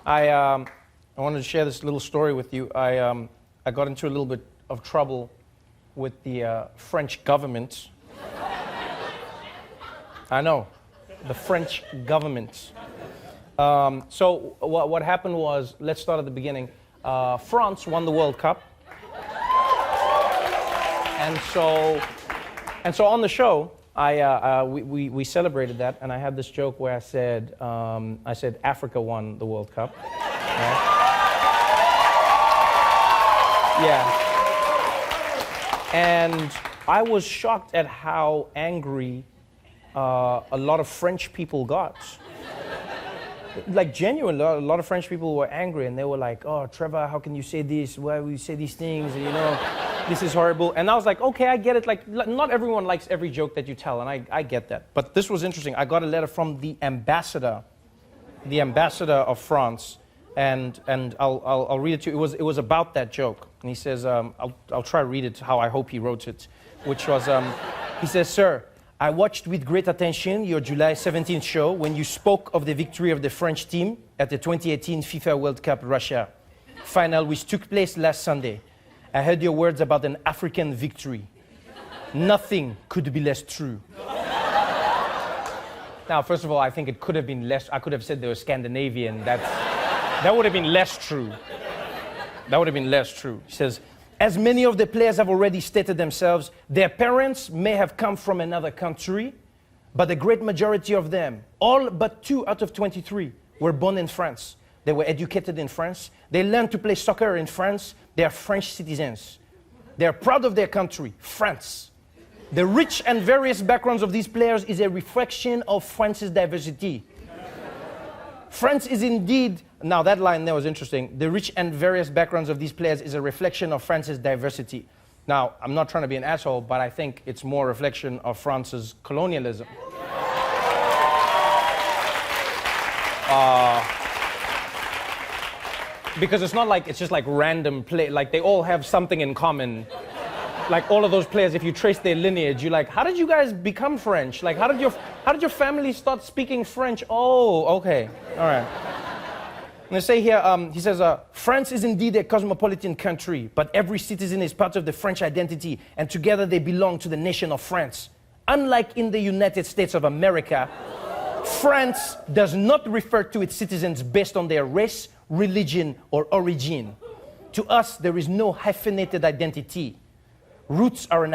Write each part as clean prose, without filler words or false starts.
I wanted to share this little story with you. I got into a little bit of trouble with the French government. I know, the French government. So what happened was, let's start at the beginning. France won the World Cup. And so on the show, we celebrated that, and I had this joke where I said Africa won the World Cup. Right? Yeah. And I was shocked at how angry a lot of French people got. Like, genuinely, a lot of French people were angry, and they were like, "Oh, Trevor, how can you say this? Why will you say these things? And, this is horrible." And I was like, okay, I get it. Like, not everyone likes every joke that you tell, and I get that. But this was interesting. I got a letter from the ambassador of France, and I'll read it to you. It was about that joke, and he says, I'll try to read it how I hope he wrote it, which was, he says, "Sir, I watched with great attention your July 17th show when you spoke of the victory of the French team at the 2018 FIFA World Cup Russia final, which took place last Sunday. I heard your words about an African victory. Nothing could be less true." Now, first of all, I think it could have been less. I could have said they were Scandinavian. That would have been less true. That would have been less true. He says, "As many of the players have already stated themselves, their parents may have come from another country, but the great majority of them, all but 2 out of 23, were born in France. They were educated in France. They learned to play soccer in France. They are French citizens. They are proud of their country, France. The rich and various backgrounds of these players is a reflection of France's diversity. France is indeed," now that line there was interesting, "the rich and various backgrounds of these players is a reflection of France's diversity." Now, I'm not trying to be an asshole, but I think it's more a reflection of France's colonialism. Because it's not like it's just like random play, like they all have something in common. Like all of those players, if you trace their lineage, you're like, how did you guys become French? Like, how did your family start speaking French? Oh, okay, all right. And they say here, he says, "France is indeed a cosmopolitan country, but every citizen is part of the French identity, and together they belong to the nation of France. Unlike in the United States of America, France does not refer to its citizens based on their race, religion, or origin. To us, there is no hyphenated identity. Roots are an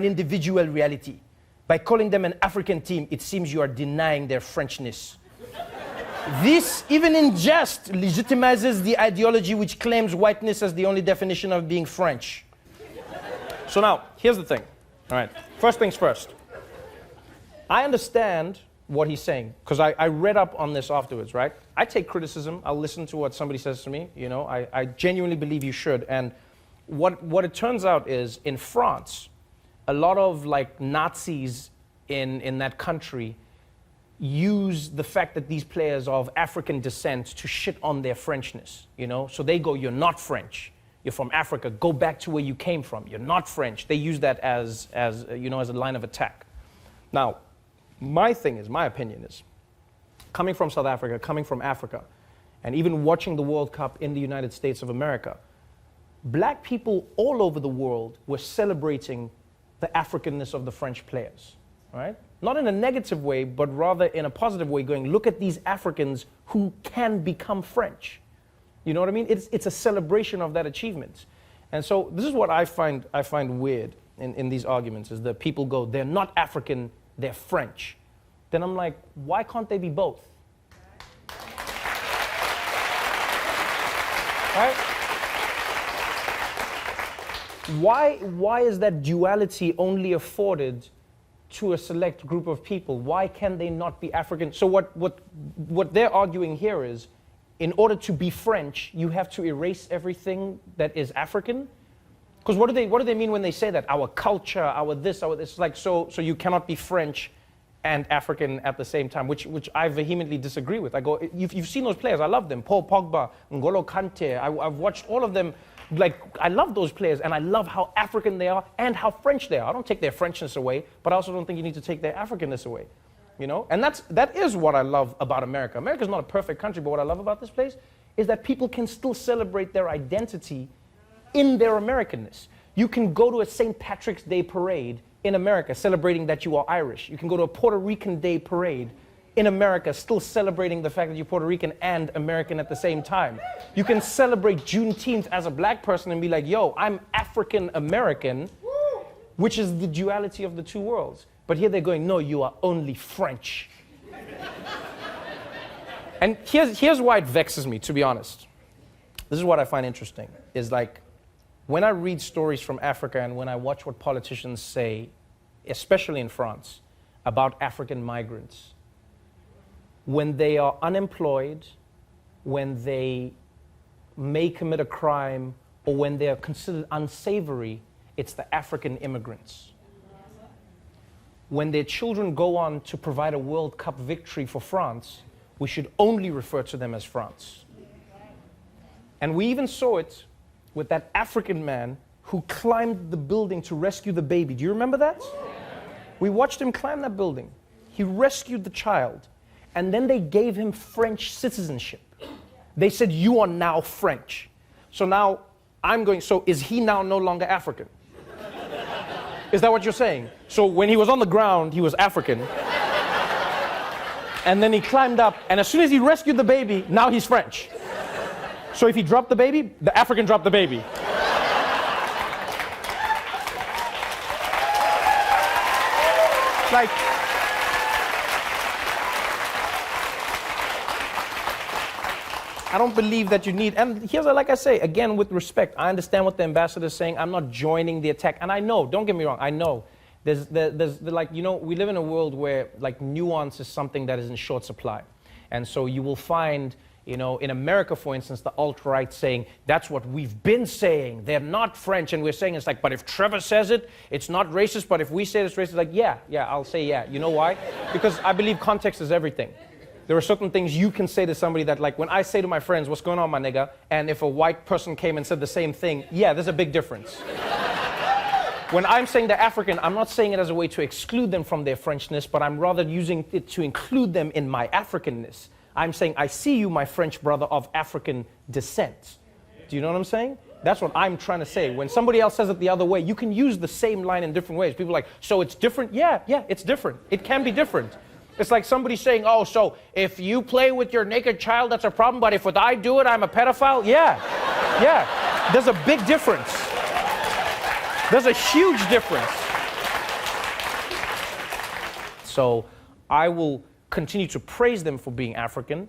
individual reality. By calling them an African team, it seems you are denying their Frenchness. This, even in jest, legitimizes the ideology which claims whiteness as the only definition of being French." So now, here's the thing. All right, first things first. I understand what he's saying, because I read up on this afterwards, right? I take criticism. I'll listen to what somebody says to me. I genuinely believe you should. And what it turns out is, in France, a lot of like Nazis in that country use the fact that these players are of African descent to shit on their Frenchness, So they go, "You're not French. You're from Africa. Go back to where you came from. You're not French." They use that as a line of attack. Now, my opinion is, coming from South Africa, coming from Africa, and even watching the World Cup in the United States of America, black people all over the world were celebrating the Africanness of the French players, right? Not in a negative way, but rather in a positive way, going, look at these Africans who can become French. You know what I mean? It's a celebration of that achievement. And so this is what I find weird in these arguments, is that people go, "They're not African, they're French." Then I'm like, why can't they be both? Right? Why is that duality only afforded to a select group of people? Why can they not be African? So what they're arguing here is, in order to be French, you have to erase everything that is African? Because what do they mean when they say that? Our culture, our this, like, so you cannot be French and African at the same time, which I vehemently disagree with. I go, you've seen those players, I love them. Paul Pogba, N'Golo Kante, I've watched all of them. Like, I love those players, and I love how African they are and how French they are. I don't take their Frenchness away, but I also don't think you need to take their Africanness away. You know, and that is what I love about America. America's not a perfect country, but what I love about this place is that people can still celebrate their identity in their Americanness. You can go to a St. Patrick's Day parade in America celebrating that you are Irish. You can go to a Puerto Rican Day parade in America still celebrating the fact that you're Puerto Rican and American at the same time. You can celebrate Juneteenth as a black person and be like, yo, I'm African American, which is the duality of the two worlds. But here they're going, no, you are only French. And here's why it vexes me, to be honest. This is what I find interesting, is like, when I read stories from Africa and when I watch what politicians say, especially in France, about African migrants, when they are unemployed, when they may commit a crime, or when they are considered unsavory, it's the African immigrants. When their children go on to provide a World Cup victory for France, we should only refer to them as France. And we even saw it with that African man who climbed the building to rescue the baby. Do you remember that? We watched him climb that building. He rescued the child, and then they gave him French citizenship. They said, you are now French. So now I'm going, so is he now no longer African? Is that what you're saying? So when he was on the ground, he was African. And then he climbed up, and as soon as he rescued the baby, now he's French. So if he dropped the baby, the African dropped the baby. Like, I don't believe that you need, and here's, like I say, again, with respect, I understand what the ambassador is saying. I'm not joining the attack. And I know, don't get me wrong, I know. There's like, you know, we live in a world where, like, nuance is something that is in short supply. And so you will find, you know, in America, for instance, the alt-right saying, that's what we've been saying. They're not French. And we're saying, it's like, but if Trevor says it, it's not racist. But if we say it's racist, like, yeah, I'll say yeah. You know why? Because I believe context is everything. There are certain things you can say to somebody that, like, when I say to my friends, what's going on, my nigga? And if a white person came and said the same thing, yeah, there's a big difference. When I'm saying they're African, I'm not saying it as a way to exclude them from their Frenchness, but I'm rather using it to include them in my Africanness. I'm saying, I see you, my French brother of African descent. Do you know what I'm saying? That's what I'm trying to say. When somebody else says it the other way, you can use the same line in different ways. People are like, so it's different? Yeah, it's different. It can be different. It's like somebody saying, oh, so if you play with your naked child, that's a problem, but if what I do it, I'm a pedophile? Yeah. There's a big difference. There's a huge difference. So I will continue to praise them for being African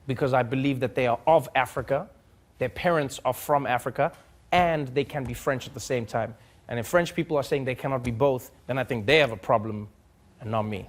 because I believe that they are of Africa, their parents are from Africa, and they can be French at the same time. And if French people are saying they cannot be both, then I think they have a problem and not me.